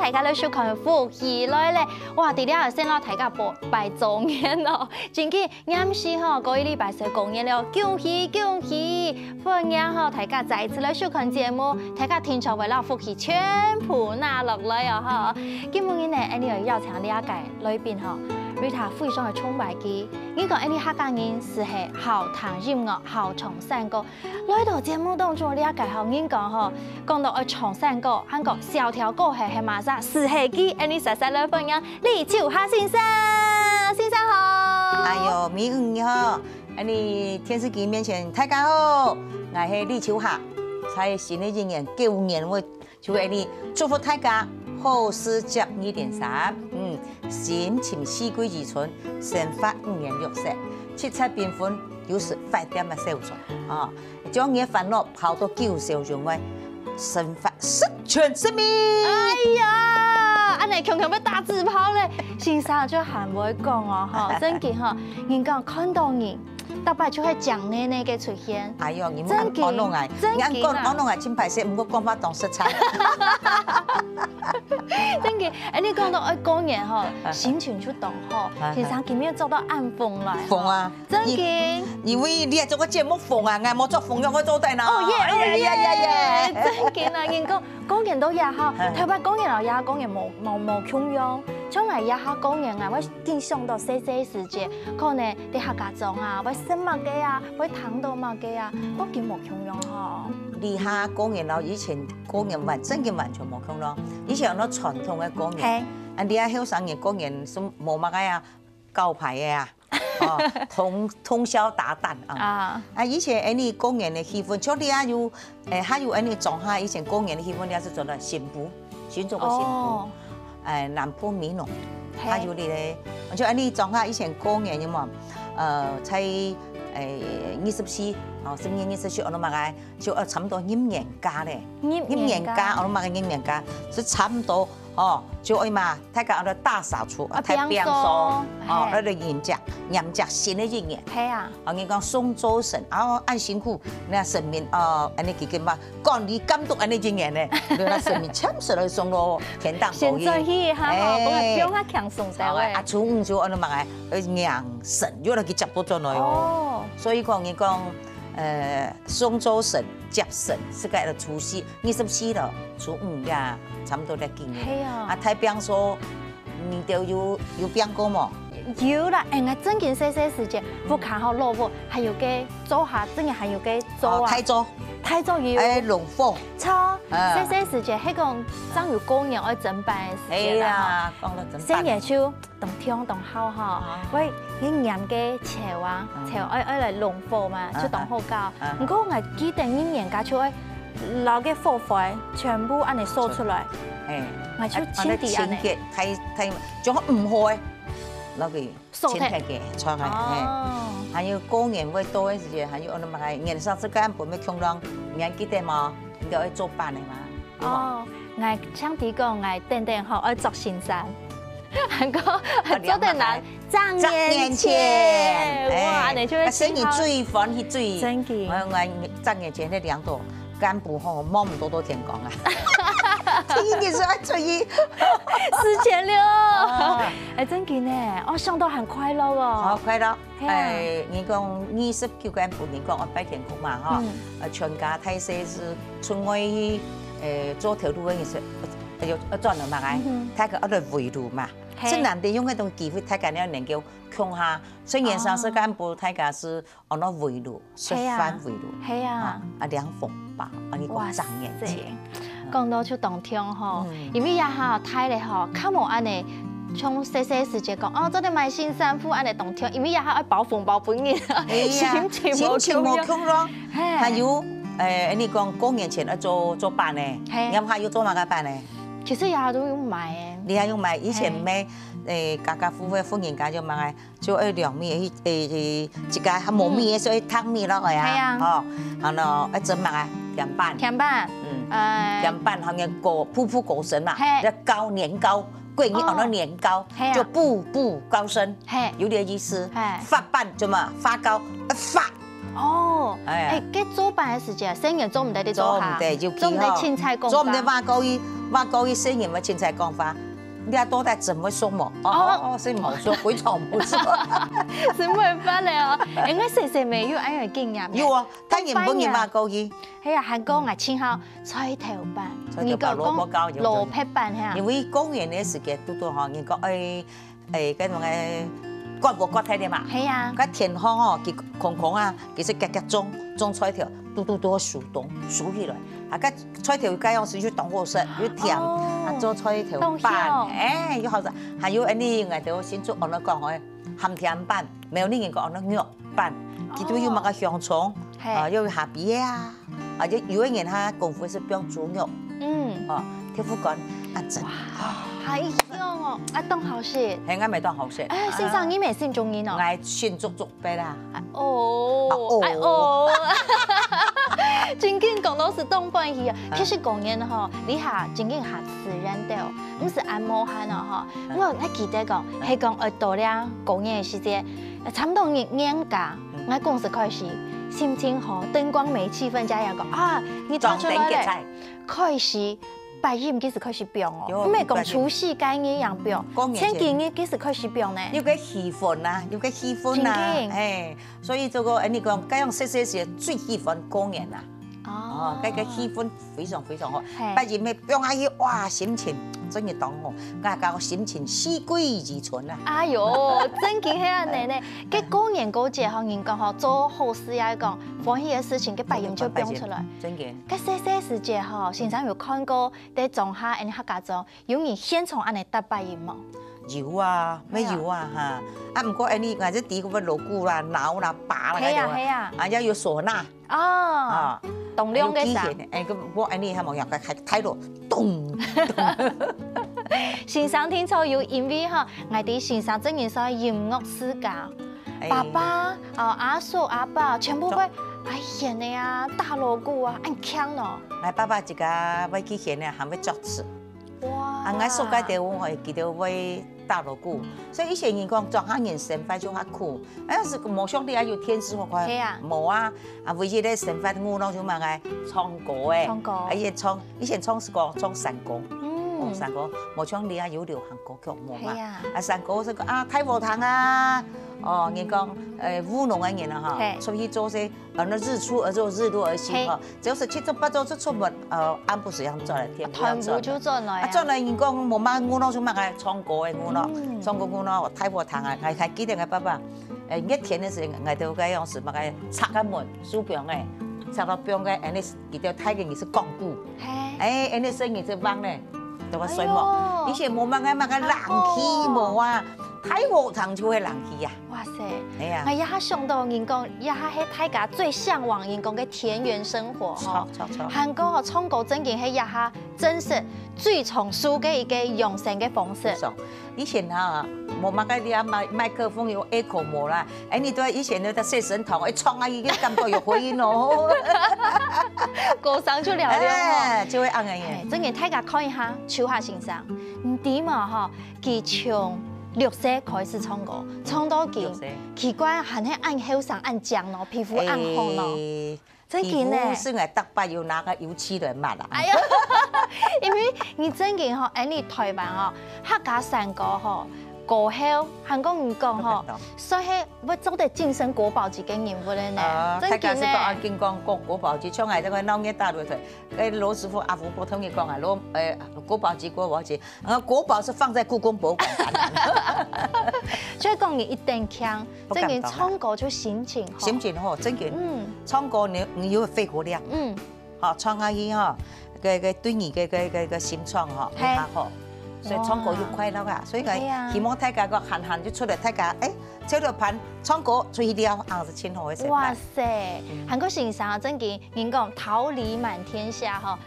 大家咧收看福起來咧，哇！伫了先讓大家拜週年咯，真緊啱時吼，嗰一禮拜四過年了，恭喜恭喜！歡迎吼大家再次來收看節目，大家聽場為了福氣全部拿落來哦吼。今日呢，我哋邀請了解來賓吼。Rita 非常的崇拜佢，呢個呢客家人是係好聽音樂、好唱山歌。來到節目當中了解後，人講吼，講到唱山歌，韓國小條歌係馬啥，是係佢，呢實實來分享。李秋霞先生，先生好。哎呦，美女你好，你電視機面前大家好，我係李秋霞，在新的一年9年我就為你祝福大家。好事接2.3，心情四季如春，生發5年6色，七彩繽紛，又是快點的收場啊！將你煩惱拋到9小中外，生發十全十美。哎呀，安尼強強要打字炮咧，先生就還會講哦，吼，真嘅吼，人講看到你。大擺就係蔣奶奶嘅出現。哎呦，你唔按講弄愛，你按講講弄愛真歹勢，唔過講法當食菜。真嘅，你講到過年吼，心情出動吼，其實今日做到暗風來。風啊！真嘅。因為你係做個節目風啊，我冇做風讓我做得呢。哦耶！真嘅啊，人講過年都也好，台灣過年又也過年冇窮樣，將來也好過年啊，我點想到細時節，可能啲客家莊啊，我生物嘅啊，我糖豆物嘅啊，都見冇窮樣嗬。你下過年咯，以前過年真嘅完全冇窮咯，以前有傳統嘅過年，你啊後生人過年什冇乜嘅啊，交牌嘅啊。通宵達旦啊！以前你過年的氣氛，像你啊有還有你裝下以前過年的氣氛，你是做了新婦，先做個新婦，南鋪美濃，還有你咧，就你裝下以前過年嘅嘛，在24，正月24我都買個，就差唔多1年假咧，1年假我都買個1年假，是差唔多。哦，就愛嘛，大家喺度大掃除，太平掃，哦，喺度迎接新的一年。係啊，你講送走神，按辛苦，你神明你幾嘛，管理監督呢一年呢，你神明全部來送到天堂。現在去哈，講係比較強送晒喂。初五就按度買迎神，要嚟去接不咗來哦。所以講你講送走神。接神是個的除夕，24了，初5呀，差不多在今年。係啊。太平說，你都有變過冇？有啦，我真件細時節，不看好蘿蔔，還有個做下，真嘅還有個做啊。太做有。龍鳳。錯，細時節，迄個正有過年愛整辦嘅時節啦。講到整辦。新年就當聽當好哈，喂，你釀嘅潮啊，潮愛嚟龍鳳嘛，就當好搞。唔過我記得你年家就愛攞嘅貨費全部按你掃出來，我就清啲安尼。睇仲唔開？攞佢清潔嘅，錯係。還有過年會多嘅時間，還有我哋買年三十間本咩窮人，你還記得嗎？你都愛做飯嘅嘛？哦，我想啲講，我等好愛做新衫。韓國做得難，賺年錢，哇！你就係生意最歡喜最，真嘅。我賺年錢呢2度，幹部吼摸唔多天講啊，天天是愛做嘢46，真嘅呢，我想到很快樂哦。好快樂，你講29間部，你講我拜天公嘛哈，全家大細是村外做條路嘅意思。要轉落埋睇佢喺度圍路嘛，真難得用嗰種機會，睇佢能夠強下。雖然上世間部睇佢是按到圍路，食飯圍路，係啊，兩鳳包，你講賺年錢。講到就當聽吼，因為也嚇睇咧吼，較無安尼，從細時節講，哦，做啲買新衫褲安尼當聽，因為也嚇愛包紅包本嘅，心情冇窮咯，還有你講過年前要做飯呢，咁還要做乜嘅飯呢？其實也都有賣嘅。你還有賣以前買家家戶戶富人家就買就涼米一家還冇米所以湯米咯係啊，哦，然後一整買甜板，甜板，甜板後面鋪果神嘛，糕年糕。桂林講到年糕，就步高升，有點意思。發辦做嘛？發糕發。哦，佢做飯嘅時間，生意做唔得啲做下，做唔得青菜講法，做唔得話高一生意咪青菜講法。你阿多帶怎麼說嘛？哦，所以冇說，鬼廠冇說。是冇法咧哦，應該細細未有安樣經驗。有啊，當然本人話高一。係啊，韓國我請好菜頭飯，你講蘿蔔飯係啊。因為公園嘅時間多嚇，人講嗰種嘅割無割睇啲嘛。係啊。嗰田康哦，佢空啊，其實夾種菜頭，多樹洞數起來。啊，嗰菜頭嗰樣是要凍好食，要甜，啊做菜頭飯，要好食。還有呢，我哋先做我哋講嘅鹹甜飯，沒有呢人講我哋肉飯，佢都要買個香蔥，要下邊啊。啊，有一年他功夫是標豬肉，哦，鐵夫講啊真，係哦，啊當好食，係啱咪當好食。誒，先生你咪先中意咯，我先足俾啦。哦，真緊講到是當飯去啊，其實講嘢嗬，你下真緊下自然啲，唔是按摩漢啊嗬。我還記得講，係講到了講嘢嘅時間，差唔多年假，我公司開始。心情好，燈光美，氣氛佳，又講啊，你唱出來咧，開始拜日幾時開始變哦？唔係講除夕該日樣變，前幾日幾時開始變呢？要個氣氛啊，要個氣氛啊，誒，所以這個你講，咁樣細時最喜歡過年啦。哦，嗰個氣氛非常非常好，拜日咩變下去，哇，心情真係當好，我心情四季如春啊！哎呦，真嘅係啊，奶奶，佢過年過節嗬，人講嗬做好事啊，講歡喜嘅事情，佢拜年就變出來。真嘅。佢細時節嗬，先生有看過喺種下人客家中有人現場安尼搭拜年冇？有啊，咩有啊嚇！啊唔過你或者啲嗰個鑼鼓啦、鬧啦、把啦嗰啲啊，啊要有嗩吶。哦。動量嘅啥？咁我你係冇人嘅睇到咚。先生聽錯有因為嗬，我哋先生真係所謂音樂世家，爸爸、阿叔、阿爸全部會演的啊，打鑼鼓啊，按腔咯。我爸爸一家會去演嘅，還會作詞。哇！我所在地方係記得會打鑼鼓，所以以前人講做下人生活就較苦，是冇想到有天使學開，冇啊！唯一咧生活我攞就問佢唱歌誒，唱歌，以前唱歌唱山歌。山歌冇唱你啊，有流行歌曲冇嘛？山歌是講太和堂啊，哦，人講烏龍嘅人啊嚇，出去做些那日出而作日落而息嗬，就是七早八早就出門按部時樣做嚟，天不要做。就做來啊！做來人講冇乜我攞就問佢唱歌嘅我攞，唱歌我攞太和堂啊！我係記得我爸爸一天嘅時候，我哋嗰樣時乜嘅拆個門書房嘅，拆到房嘅，人哋記得睇嘅嘢是講古，人哋聲音是幫咧。都話水幕，以前冇乜嘅冷氣冇啊，太和堂就係冷氣啊！哇塞，係啊！我一下想到人講，一下係大家最嚮往人講嘅田園生活嗬。韓國哦，唱歌真嘅係一下真是最從屬嘅一個養生嘅方式。以前啊，冇乜嘅啲啊麥克風有 echo 冇啦，你都以前都得四神堂，唱啊已經感覺有回音咯。歌聲出嚟了，就會啱嘅嘢。真嘅，大家看一下，秋夏先生，唔點啊嗬，佢從6歲開始唱歌，唱到佢奇怪，係喺按後生按薑咯，皮膚按紅咯，真嘅呢。皮膚是係特別要拿個油漆來抹啦。哎呀，因為你真嘅嗬，你台灣嗬客家山歌嗬。過後，韓國人講嗬，所以我做得晉升國寶級嘅人物咧呢。大家是講金剛國寶級，唱係嗰個老嘢打落去。羅師傅阿福波同佢講啊，國寶級國寶級，國寶是放在故宮博物館。所以講你一定強，真嘅唱歌就心情好。心情好，真嘅。唱歌你要肺活量。唱下去嗬，對你嘅心臟嗬，比較好。所以唱歌要快樂啊！所以佢希望大家個閒閒就出嚟，大家找條伴唱歌出去了，是真好嘅事。哇塞！韓國先生真嘅，人講桃李滿天下嗬，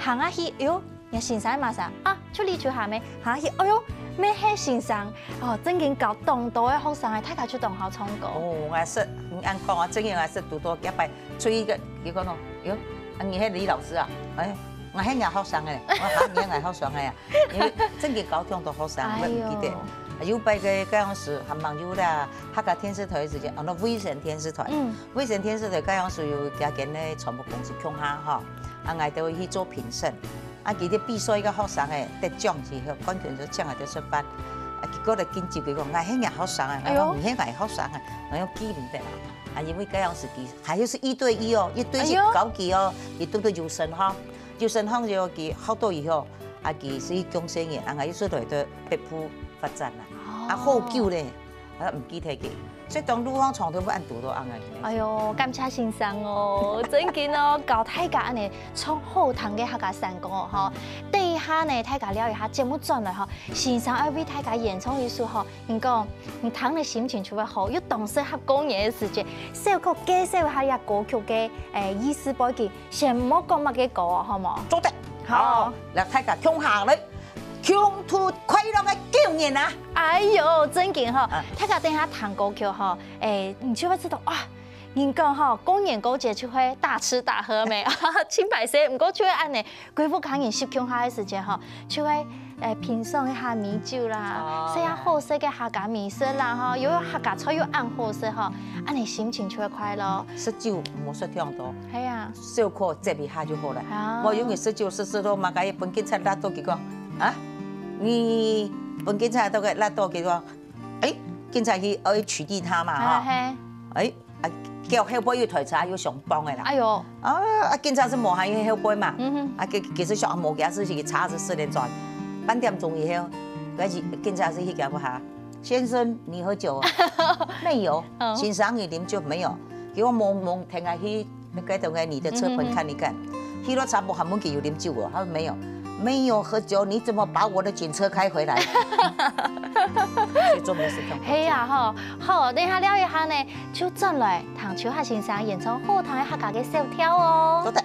行下去喲，你先生嘛啥啊，出嚟出下咩？嚇，哎呦，咩係先生？哦，正經教當多嘅學生嘅，大家出當考唱歌。哦，我是按講啊，正經我是讀多幾擺，出一個佢講咯，喲，你係李老師啊？哎，我係藝學生嘅，我嚇你係藝學生嘅呀，因為正經教當多學生，我唔記得。有擺個嗰樣時，還蠻有啦，客家電視台時間，那衛生電視台，衛生電視台嗰樣時有加間咧傳播公司強下吼，啊，我都去做評審，啊，佢哋比賽個學生嘅得獎之後，冠軍就獎係得出發，啊，結果就見住佢講，我係藝學生啊，我唔係藝學生啊，我有記唔得啦，啊，因為嗰樣時佢，還有是1對1哦，1對是高級哦，佢讀到優生行，優生行就佢學到以後，啊，佢是強生嘅，啊，我要出來到北部發展啦。啊，好久咧，啊唔記得嘅，所以當女方床頭不按讀都按嘅。哎呦，感謝先生哦，真見哦，教大家安尼唱好聽嘅客家山歌吼。第一下呢，大家了解下節目轉來吼，先生要為大家演唱一首吼，你講你聽嘅心情就會好，要當適合過年嘅時節，小可介紹下呀歌曲嘅意思背景，先唔好講乜嘅歌啊，好冇？做得好，嚟大家聽下咧。共度快樂嘅9年啊！哎呦，真勁哈！大家等下彈歌曲哈，你就會知道啊，人講哈，過年過節就會大吃大喝咩？清白些，唔過就會按呢，貴婦家人食鄉下嘅時間哈，就會品嚐一下米酒啦，食下好食嘅客家米食啦哈，又有客家菜又按好食哈，按你心情就會快樂。食酒冇食太多，係啊，小可接一下就好啦。我因為食酒食到嘛，家本警察拉到佢講啊。你本警察都給拉到佢講，警察去要取締他嘛哈，叫後輩要抬查要上榜嘅啦。哎呦，警察是冇下要後輩嘛，其實上冇件事情查是4點轉，8點鐘以後，警察是去叫佢下，先生你喝酒啊？沒有，先生你飲酒沒有？叫我望停下去，嗰度嘅你的車盤看一看，去到查冇係冇佢有飲酒喎，他說沒有。沒有喝酒，你怎麼把我的警車開回來？所以做咩事咁？係啊，好，等下了一下呢，就轉來唐秋夏先生演唱好聽嘅客家嘅小調哦。好的。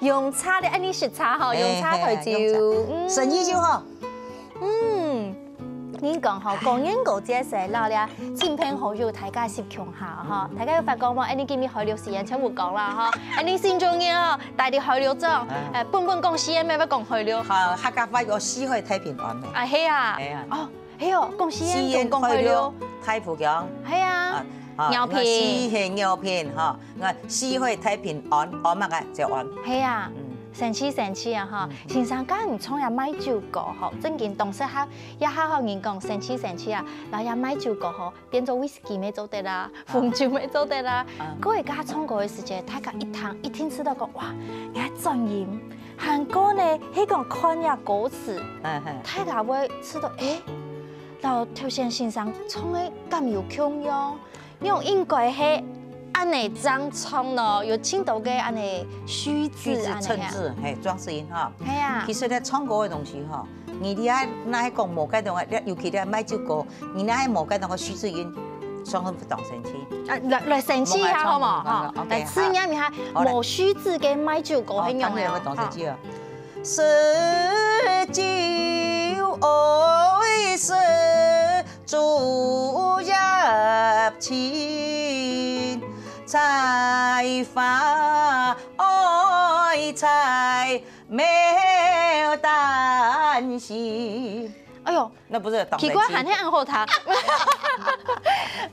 用叉的，你食叉嗬，用叉台照，生意就好。你讲吼，公園嗰隻細佬咧，前篇好友大家攝強下吼，大家有發覺冇？你今日開了時間全部講啦吼，你先重要哦，大啲開了咗，本講時間咩不講開了？客家話個詩可以太平安咩？啊係啊，哦係哦，講時間仲講開了，太富強，係啊，牛片，詩係牛片嗬，我詩可以太平安，安乜嘅就安，係啊。神奇啊！哈，先生講唔錯也買酒過吼，正經當時下一下學人講神奇啊，然後也買酒過吼，變做威士忌咩做得啦，紅酒咩做得啦。嗰個家創過嘅時節，大家一聽知道講哇，你係專業，韓國呢迄個看呀歌詞，大家會知道誒，然後頭先先生創嘅咁有腔樣，用應該係。安尼張創咯，有青島嘅安尼虛字、襯字，係裝飾音哈。係啊。其實咧唱歌嘅東西嗬，你喺那喺講無解同嘅，尤其咧買酒歌，你那喺無解同嘅虛字音，雙方不當神奇。來神奇下好冇？哈，來試驗一下無虛字嘅買酒歌係用嘅。當神奇啊！十酒愛食注入情。采花愛採沒有擔心。哎呦，那不是奇怪，喊起暗號彈。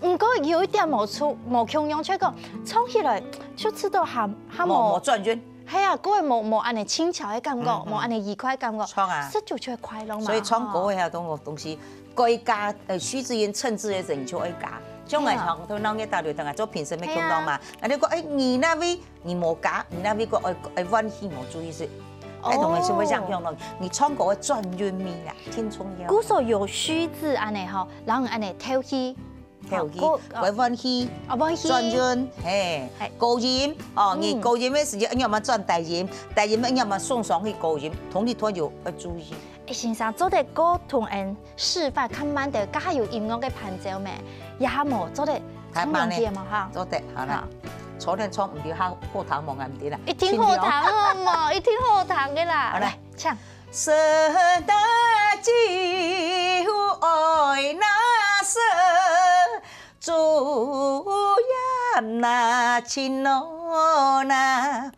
唔過有一點無腔樣，卻講唱起來就知道下冇轉轉。係啊，嗰個冇安尼輕巧嘅感覺，冇安尼愉快感覺。唱啊，這就出快樂嘛。所以唱歌嘅東西，該加虛字音、襯字嘅人就愛加。將來唱到孬嘅大隊同埋做評審咩講到嘛？啊你講你那位你冇加，你那位個愛溫馨冇注意是，同埋是會這樣咯。你唱歌會轉韻味啦，挺重要。古時有虛字安尼吼，然後安尼調戲，會溫馨，轉韻，高音你高音嘅時間要麼轉大音，大音要麼送上去高音，同你都要注意。先生做啲歌同人示範，看慢啲加有音樂嘅伴奏咩？也冇做得唱兩啲嘛嚇，做得好啦。坐定唱唔掉下課堂望眼唔啲啦。一聽課堂啊嘛，一聽課堂嘅啦。好嚟唱。捨得酒愛那色，注入那情濃那。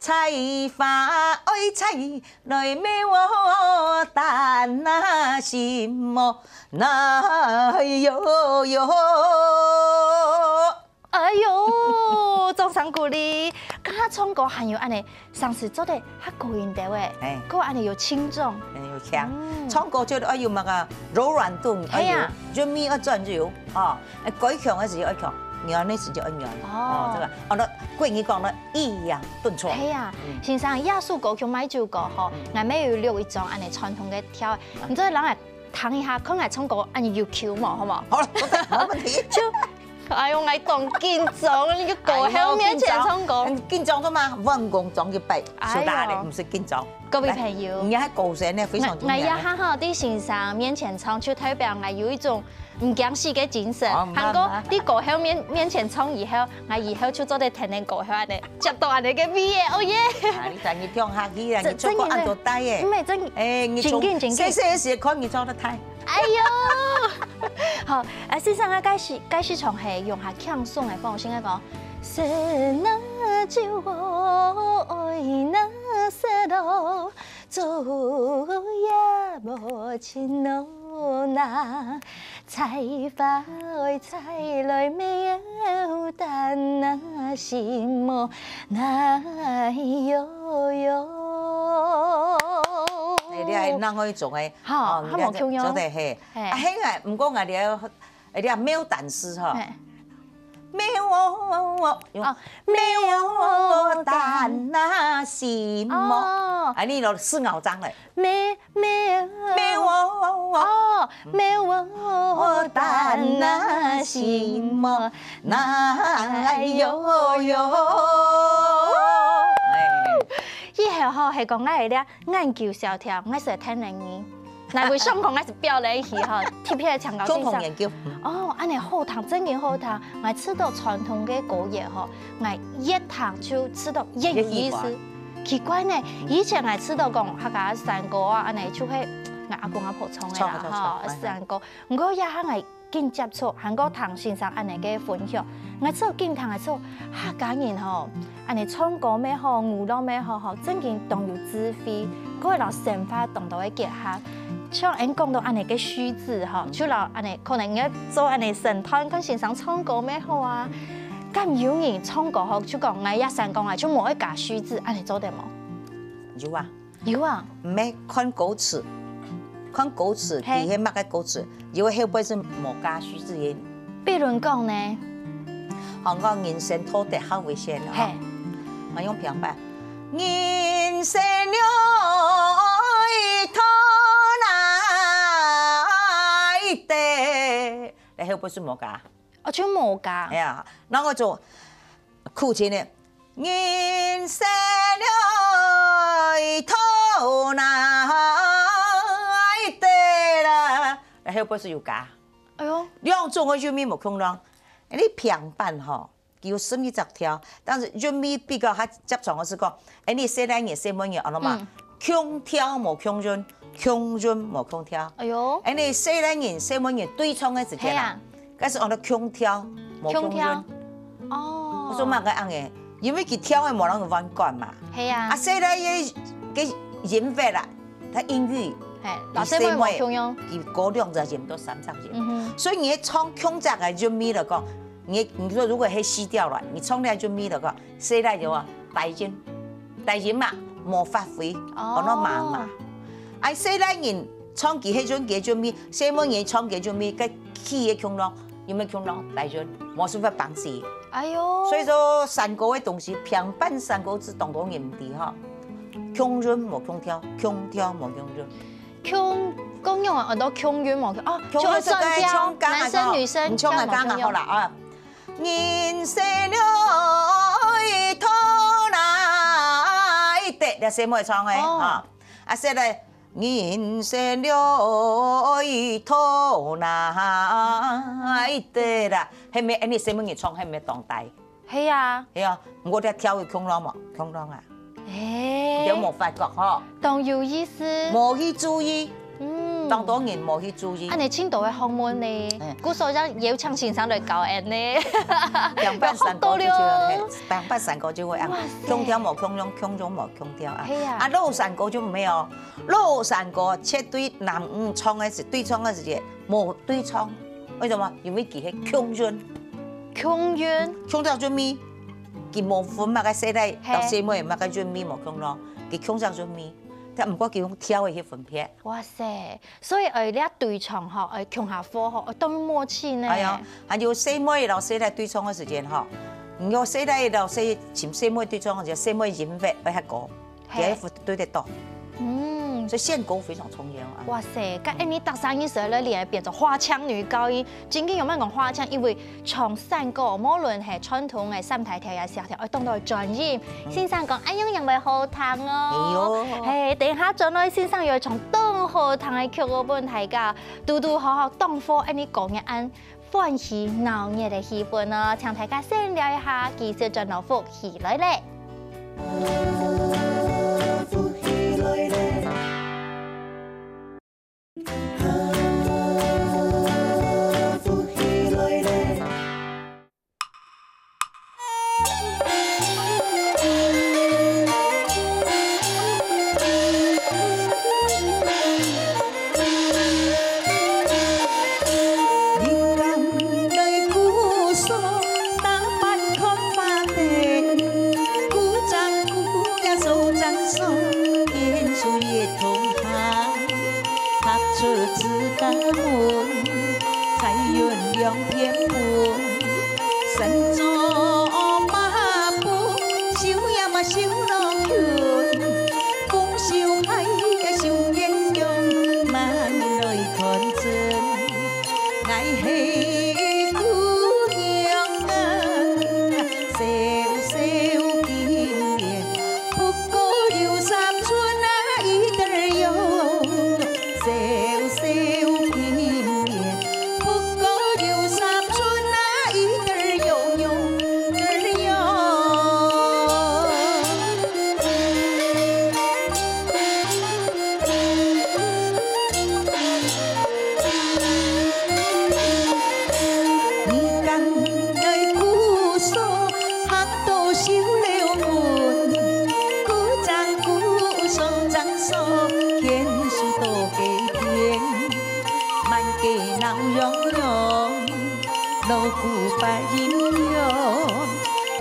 採花愛採來咩我但那什麼那呦呦，哎呦，掌聲鼓勵！剛剛唱歌還有安尼，上次做得較高音調誒，嗰安尼有輕重，有強。唱歌就要有乜個柔軟度，要咪要轉柔啊，改強嘅時候要強。讓你時就一樣哦，這個我哋貴語講得抑揚頓挫。係啊，先生亞數歌曲買酒歌吼，我咪要留一種安尼傳統嘅跳，唔知人嚟彈一下，佢嚟唱歌，安尼要 Q 嘛，好冇？好啦，冇問題。就哎呦，我當緊張，你個歌喺面前唱歌，緊張㗎嘛？溫公裝嘅背，小大嘅，唔是緊張。各位朋友，而家歌聲呢非常重要。我一下喺啲先生面前唱，就代表我有一種唔驚死嘅精神。韓國啲歌喺面前唱以後，我以後就做啲聽聽歌喺安尼，接到安尼嘅 V 嘅，哦耶！你但係唱下去啊，你唱歌按到低嘅。唔係真，你從細細時看你唱得太。哎呦！好，先生啊，解釋從係用下輕鬆嘅方式嚟講。是那酒愛那色路，注也無情濃那，採花愛採來沒有但那心麼那呦呦。你係啷個做嘅？嚇，冇強樣。做得係，啊輕啊，唔過我哋有喵蛋絲嗬。沒有但那什麼？啊，你攞4咬章嚟。沒有但那什麼？那呦呦。以後嗬係講我係咧研究小調，我係聽人語。嗱，會上課我是表演戲嗬，貼起牆角先生。研究。哦，安尼好聽，真嘅好聽。我吃到傳統嘅歌嘢嗬，我一聽就知道粵語意思。奇怪呢，以前我吃到講客家山歌啊，安尼就係我阿公阿婆创的錯啦，吼，是安講，唔過也係我緊接觸，韓國同先生安尼嘅分享，我做緊同嘅做客家人吼，安尼唱歌咩好，舞蹈咩好吼，真正動有智慧，嗰個老生活動到嘅結合。像俺講到安尼嘅須字吼，就老安尼可能要做安尼神探，跟先生唱歌咩好啊？咁有人唱歌好，就講我一生講啊，就冇一架須字，安尼做得冇？有啊，有啊，唔係看歌詞，看歌詞，佢係乜嘅歌詞？因為後輩是冇加須字嘅。比如講呢，韓國人生土地好危險啊！我用平板，人生了土來地，你後輩是冇加。我就冇加。哎呀，那我就苦情的，人生了土來地啦，你後輩是有加。哎呦，兩種嘅韻味冇空咯，你平板吼叫順一隻條，但是韻味比較較接觸嘅是講，你西南人、西門人，我諗嘛，空調冇空潤，空潤冇空調。哎呦，你西南人、西門人對唱嘅時間啦。嗰是按到空調，冇空潤。哦。我做乜嘅樣嘅？因為佢跳嘅冇人去玩慣嘛。係啊。啊，西南嘅音樂啦，佢音域。係。老西門冇空用。佢嗰兩隻音到三隻音。所以你唱空隻嘅韻味嚟講，你說如果係死掉啦，你唱呢個韻味嚟講，西南就話大音嘛，冇發揮，按到慢嘛。啊，西南人唱佢迄種嘅韻味，西門人唱嘅韻味，個氣嘅腔咯。有沒有腔咯？大陣冇辦法幫事。哎呦！所以說山歌嘅東西，平板山歌字當當唔啲哈，腔潤冇腔調，腔調冇腔潤。腔講用啊，都腔潤冇腔哦，就專挑男生女生唱啊講啊好啦啊。人生了土來地，你先冇唱嘅啊，啊先嚟。人生了土來地啦，係咪？你西門人唱係咪當代？係啊，係啊，我哋跳嘅腔浪嘛，腔浪啊，誒，你有冇發覺嗬？當有意思，冇去注意，當然冇去注意。啊，你青島嘅學問呢？古時候要唱先生嚟教人呢，平板山歌就係，平板山歌就會啊，腔調冇腔用，腔中冇腔調啊。係啊，啊，老山歌就唔係哦，老山歌切對男女唱嘅時，對唱嘅時節冇對唱，為什麼？因為佢係腔潤，腔調準咪，佢冇分乜嘅世代，到西門乜嘅準咪冇腔咯，佢腔調準咪。但唔過佢用跳嘅去分別。哇塞！所以你一對唱嗬，強下課嗬，當默契呢。係啊，還有西妹到西代對唱嘅時間嗬，唔要西代到前西妹對唱嘅時候，西妹音樂會係高，佢係對得多。所以線歌非常重要啊！哇塞！咁你搭上一時咧，連變做花腔女高音，真經有乜講花腔？因為唱山歌，無論係傳統嘅三大調也是條，當到專業。先生講，哎呀，人咪好聽哦！係，等下轉來先生要唱當好聽嘅曲嗰本大家，嘟嘟好好當課，你講嘅按歡喜鬧熱嘅氣氛啊！請大家先聊一下，介紹咗老福喜來咧。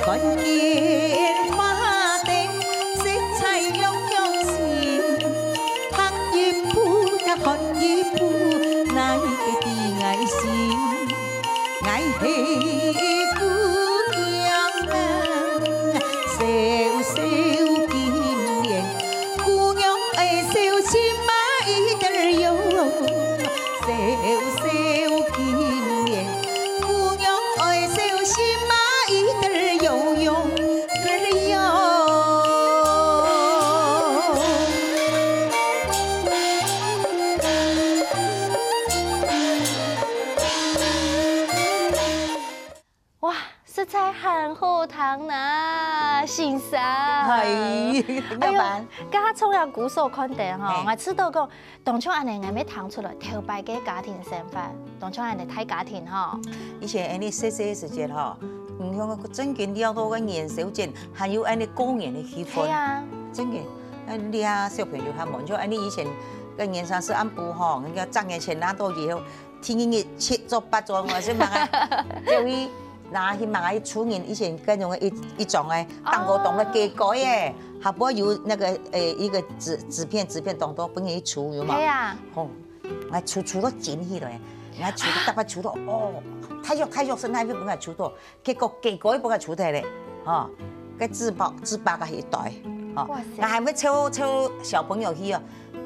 看見花燈，色彩樣樣鮮。拍一步呀，看一步，愛嘅啲愛心，愛係姑娘啊，小小金蓮，姑娘愛小心買一點兒油，小小金蓮，姑娘愛小心買一點兒油油兒油。哇，食材很好聽呐，先生。係點辦？家從有古所看定吼，嘿我知道講當初安尼我咪談出來頭擺嘅家庭生活，當初安尼睇家庭吼。以前安尼細細時節吼，唔像個真見了到個元宵節，還有安尼過年嘅氣氛。係啊，真嘅，你啊小朋友他們就安尼以前個年三十晚晡吼，人家10年前拿到以後，天日7做8做，我先問啊，就去拿去問啊，出年以前跟種一種誒當個當了雞改誒，還不有那個一個紙片當到本去出有嘛？係啊，吼，我出到真起來，我出到大把出到哦，太肉身那邊本來出到，結果雞改本來出嚟咧，吼，個紙包個一袋。哦，我還沒抽小朋友去哦，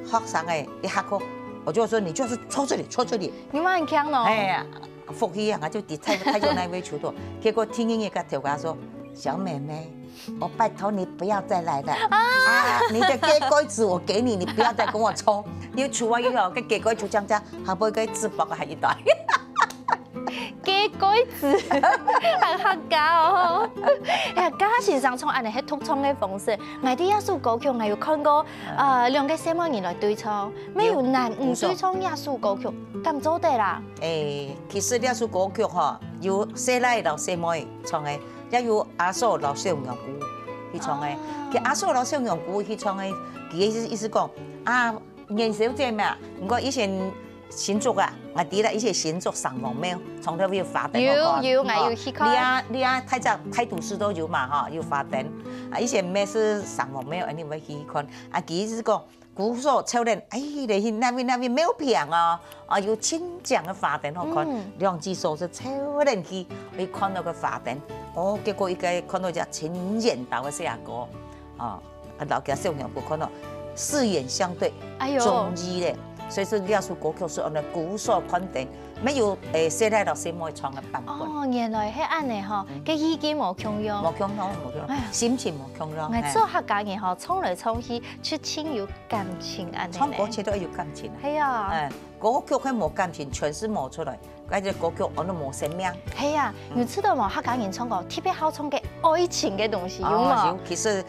學生誒一下課，我就說你就是戳這裡。你們很強咯。哎呀，福氣啊，我就抵太就那邊出到，結果聽見一個頭家說，小妹妹，我拜託你不要再來了啊！你的雞改紙我給你，你不要再跟我抽，要出啊要個雞改出漲價，還不會個紙包個還一袋。雞改紙很客家哦。哎呀，家先生從安尼喺獨創嘅方式，我啲亞術歌曲我有看過，兩個小妹人來對唱，沒有男女對唱亞術歌曲，咁做得啦。其實亞術歌曲吼，有細奶老細妹唱嘅，也有阿嫂老小娘姑去唱嘅。其實阿嫂老小娘姑去唱嘅，佢意思講啊，元宵節咩啊？唔過以前新竹啊，我記得以前新竹上王廟，從頭有花燈嗰個。有，我有去看。你啊，太都市都有嘛哈，有花燈。啊，以前咩是上王廟，你咪去看。啊，佢意思講。古所抽人，你去那邊沒有平啊！啊，有清江嘅花燈好看，兩隻手是抽人去，你看到個花燈，哦，結果一個看到隻陳演導嘅細阿哥，啊，老家小娘婆看到四眼相對，中意咧，所以說亞術歌曲是按照古所看定，沒有細奶到細妹唱嘅版本。哦，原來係安尼吼，嘅意見冇共樣，冇共樣，心情冇共樣。我做客家人吼，唱來唱去，出親有感情安尼。唱歌曲都要有感情。係啊。歌曲佢冇感情，全是冇出來，嗰隻歌曲我都冇生命。係啊，你知道冇客家人唱歌特別好唱嘅愛情嘅東西有冇？其實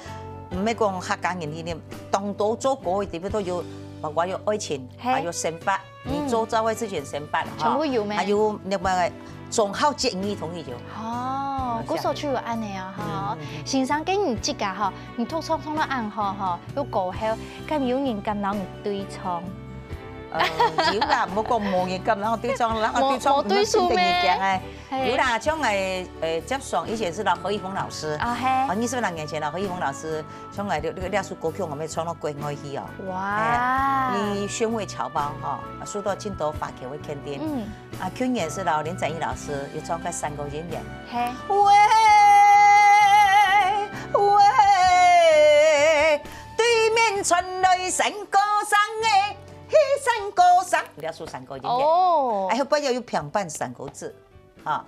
唔係講客家人呢啲，當到做歌嘅地方都要，包括有愛情，還有生活。你做周圍之前成八，全部有咩？還有那個仲好建議同意就。哦，嗰首曲有安尼啊，哈！先生跟你即家吼，你突唱唱得暗好吼，有歌後，咁有人跟老人對唱。有啦，唔好講冇人咁，然後對唱，然後對唱唔係真定嘅講誒。有啦，像接上以前是何一峰老師，啊，20年前啦，何一峰老師唱嚟呢個亞術歌曲，我咪唱到國外去哦。哇！你宣慰僑胞哈，收到青島華僑嘅肯定。啊，去年是林展義老師又唱個三個人員。喂，對面傳來成歌聲嘅。山歌聲，你要說山歌音樂，哦，還有不要有平板山歌字，哈，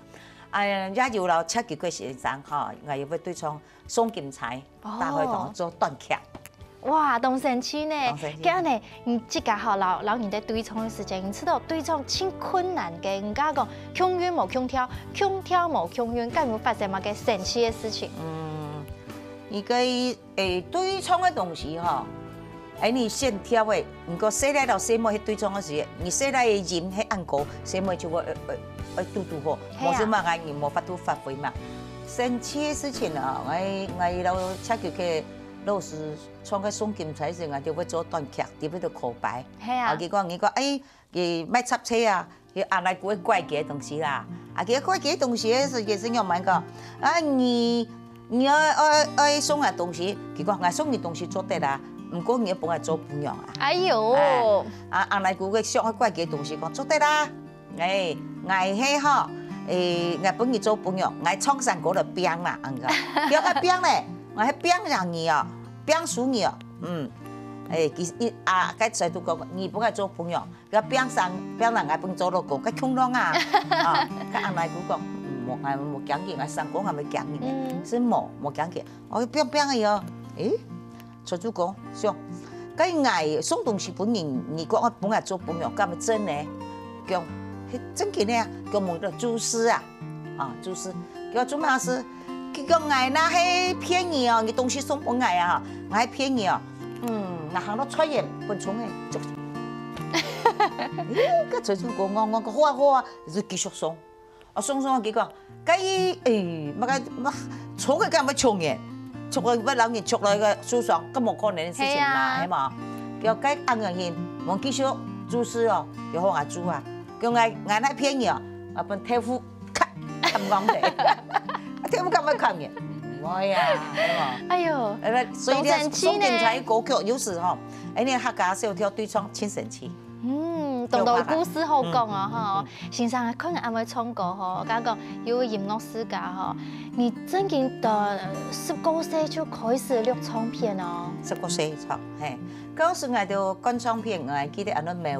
也有了七幾個先生哈，我又會對唱宋金財，大會同做短劇。哇，當神奇呢！咁樣呢，你即家好老人在對唱嘅時間，你知道對唱真困難嘅，人家講腔韻冇腔調，腔調冇腔韻，咁會發生乜嘅神奇嘅事情？而個對唱嘅東西哈。你線條嘅，如果細奶到細妹去對唱嗰時，你細奶嘅音係按高，細妹就會嘟好，冇什麼嗌你冇法度發揮嘛。神奇嘅事情啊，我老七佢嘅老師唱嘅宋金財時，我就會做短劇，點樣度口白。係啊。佢講佢買插車啊，佢按來嗰啲怪嘅東西啦。佢怪嘅東西係其實我問講，你你要送啊东西，佢講我送你東西做得啦，唔過你幫我做伴娘啊。哎呦，阿奶姑佢上一怪嘅東西講做得啦，誒，我係嗬，我幫你做伴娘，我創山嗰度餅啦，咁個，有個餅咧，我係餅讓你啊，餅輸你啊，其佢在度講，你幫我做伴娘，個餅上餅人我幫做到個，佢窮啷啊，佢阿奶姑講。冇講嘅，我上講係咪講嘅？是冇講嘅。我邊嘅呀？誒，財主講上，佢嗌送東西本人，你講我本來做伴娘，咁咪真咧？叫真嘅咧，叫問到主事啊，主事，叫做咩事？佢講嗌那係便宜哦，你東西送本來啊，我係便宜哦，那行到出現本從嘅，就，個財主講我好啊，就繼續送。送幾個，佢乜儲嘅咁乜窮嘅，儲個乜兩年儲來個書上，咁冇可能嘅事情嘛，係嘛？叫佢按個現，我繼續做事哦，要好下做啊，叫我那便宜哦，啊本豆腐咳咁講嘅，豆腐咁乜咳嘅，唔會啊，係嘛？哎呦，所以咧，送建材國腳有時吼，你客家小條對窗挺神奇。當到故事好講啊！嗬，先生可能啱啱唱歌嗬，講講有音樂世家嗬，你正經的19歲就開始錄唱片哦。19歲唱，係嗰時我就幹唱片，我記得嗰個美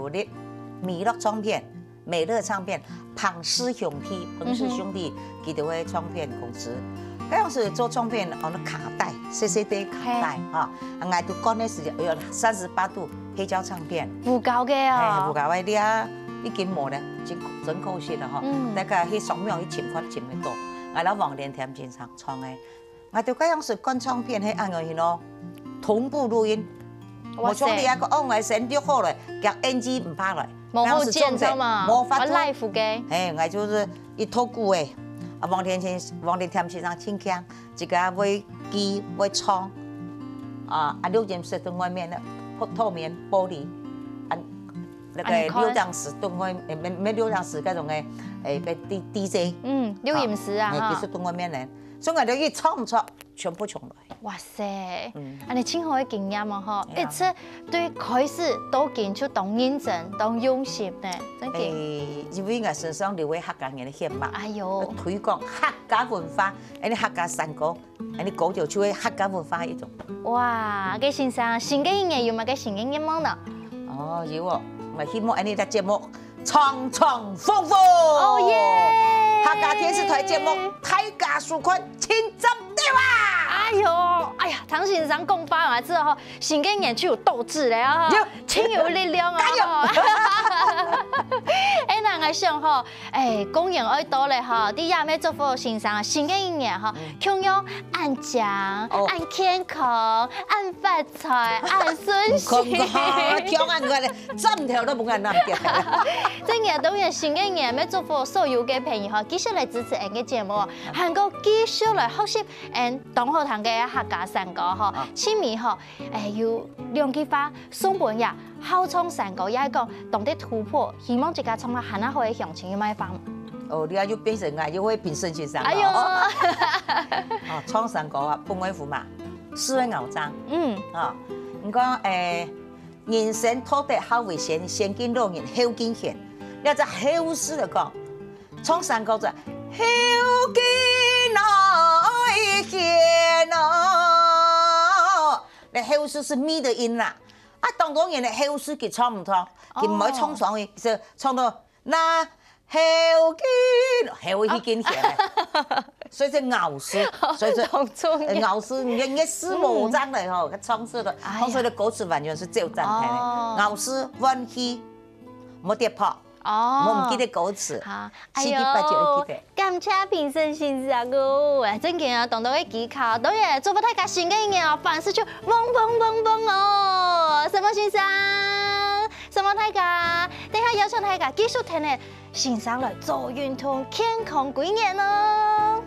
樂唱片、美樂唱片、龐氏兄弟佢哋嘅唱片公司。嗰陣時做唱片，我哋卡帶、CD 卡帶嚇，我哋幹嘅時有38度黑膠唱片。胡搞嘅啊！胡搞嘅啲啊，已經冇咧，真可惜啦嗬。大家去掃描去簽發簽得多，我哋黃連田先生唱嘅，我哋嗰陣時幹唱片喺按個去咯，同步錄音。我唱啲一個我聲錄好嚟，夾 NG 唔拍嚟。冇好見咗嘛？冇發出。live 嘅。我就是一套鼓誒。黃連田先生挺強，自家會記會唱，錄音室對外面的透明玻璃，那個錄音室對外沒錄音室嗰種嘅DJ， 錄音室啊，其實對外面咧，所以我哋一唱唔唱，全部重來。哇塞，你真好嘅經驗啊！嗬，而且對開始都見出當認真、當用心咧，真嘅。因為我身上留嘅客家人嘅血脈，哎呦，推廣客家文化，啲客家山歌，啲歌就出嘅客家文化一種。哇，嘅先生，新嘅一年有冇嘅新嘅願望呢？哦，有哦，我希望呢個節目長長豐富。哦耶！客家電視台節目《大家紓困千針對話》。哎呀，唐先生講翻話之後，新嘅一年就有鬥志咧啊，挺有力量啊！那我想吼，公園愛多咧吼，啲亞美祝福先生新嘅一年吼，同樣安獎、安健康、安發財、安順心。跳安個咧，針條都冇人諗嘅。真嘅，當然新嘅一年要祝福所有嘅朋友吼，繼續來支持我嘅節目，還個繼續來學習當好堂嘅客家山歌吼，前面吼有兩句話送本呀。好唱山歌，也係講懂得突破，希望自家唱下很好嘅鄉情，要買房。哦，你要變成啊，要會變身先生。哎呦！唱山歌啊，半位符嘛，四位牛章。你講人生拖得好危險，先見老人後見賢。你就後事嚟講，唱山歌就後見來賢哦。你後事是咪的音啦？當然人哋後事佢唱唔唱，佢唔可以唱上去，就唱到那後見賢，所以就牛事，所以就牛事，人事無爭嚟吼，佢唱出嚟，唱出嚟歌詞完全是照真睇嘅，牛事運氣冇跌破，我唔記得歌詞，四啲八就記得。感謝評審先生個，真嘅啊，當到嘅技巧，當然祝福大家新嘅一年啊，凡事就蹦哦！什麼先生，什麼大家，等下邀請大家繼續聽咧，先生來做運動，健康幾年咯。